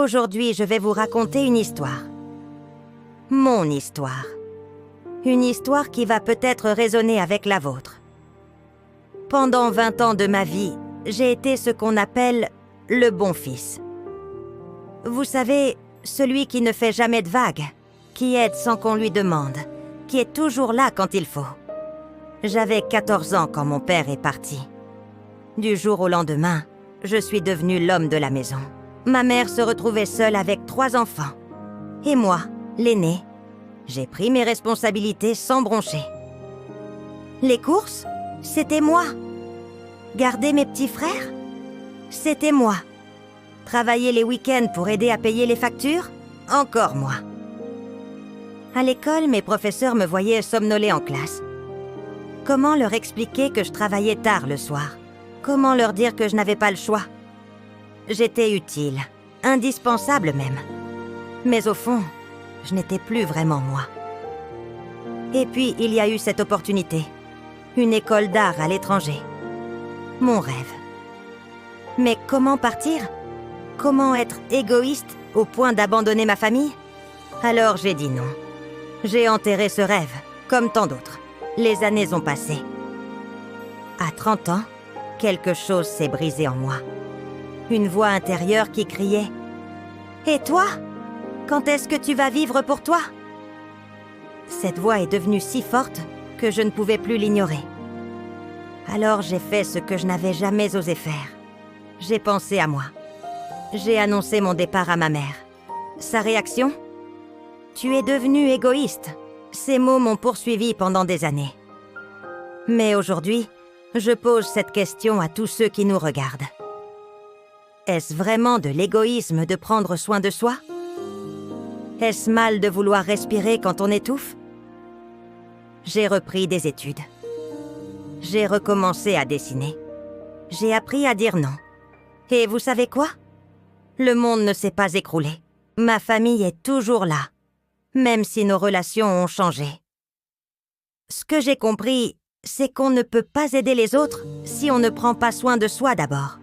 Aujourd'hui, je vais vous raconter une histoire. Mon histoire. Une histoire qui va peut-être résonner avec la vôtre. Pendant 20 ans de ma vie, j'ai été ce qu'on appelle le bon fils. Vous savez, celui qui ne fait jamais de vagues, qui aide sans qu'on lui demande, qui est toujours là quand il faut. J'avais 14 ans quand mon père est parti. Du jour au lendemain, je suis devenu l'homme de la maison. Ma mère se retrouvait seule avec 3 enfants. Et moi, l'aîné, j'ai pris mes responsabilités sans broncher. Les courses, c'était moi. Garder mes petits frères, c'était moi. Travailler les week-ends pour aider à payer les factures, encore moi. À l'école, mes professeurs me voyaient somnoler en classe. Comment leur expliquer que je travaillais tard le soir? Comment leur dire que je n'avais pas le choix? J'étais utile, indispensable même. Mais au fond, je n'étais plus vraiment moi. Et puis, il y a eu cette opportunité. Une école d'art à l'étranger. Mon rêve. Mais comment partir? Comment être égoïste au point d'abandonner ma famille? Alors j'ai dit non. J'ai enterré ce rêve, comme tant d'autres. Les années ont passé. À 30 ans, quelque chose s'est brisé en moi. Une voix intérieure qui criait « Et toi? Quand est-ce que tu vas vivre pour toi ?» Cette voix est devenue si forte que je ne pouvais plus l'ignorer. Alors j'ai fait ce que je n'avais jamais osé faire. J'ai pensé à moi. J'ai annoncé mon départ à ma mère. Sa réaction? « Tu es devenu égoïste. » Ces mots m'ont poursuivi pendant des années. Mais aujourd'hui, je pose cette question à tous ceux qui nous regardent. Est-ce vraiment de l'égoïsme de prendre soin de soi? Est-ce mal de vouloir respirer quand on étouffe? J'ai repris des études. J'ai recommencé à dessiner. J'ai appris à dire non. Et vous savez quoi? Le monde ne s'est pas écroulé. Ma famille est toujours là, même si nos relations ont changé. Ce que j'ai compris, c'est qu'on ne peut pas aider les autres si on ne prend pas soin de soi d'abord.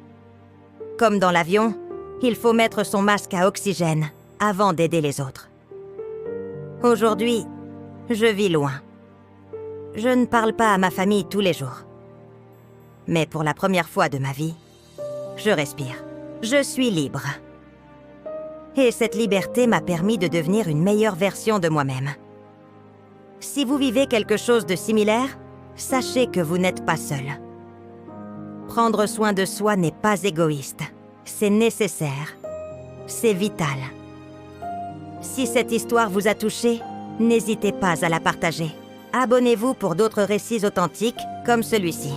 Comme dans l'avion, il faut mettre son masque à oxygène avant d'aider les autres. Aujourd'hui, je vis loin. Je ne parle pas à ma famille tous les jours. Mais pour la première fois de ma vie, je respire. Je suis libre. Et cette liberté m'a permis de devenir une meilleure version de moi-même. Si vous vivez quelque chose de similaire, sachez que vous n'êtes pas seul. Prendre soin de soi n'est pas égoïste. C'est nécessaire. C'est vital. Si cette histoire vous a touché, n'hésitez pas à la partager. Abonnez-vous pour d'autres récits authentiques comme celui-ci.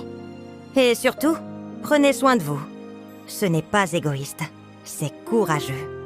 Et surtout, prenez soin de vous. Ce n'est pas égoïste, c'est courageux.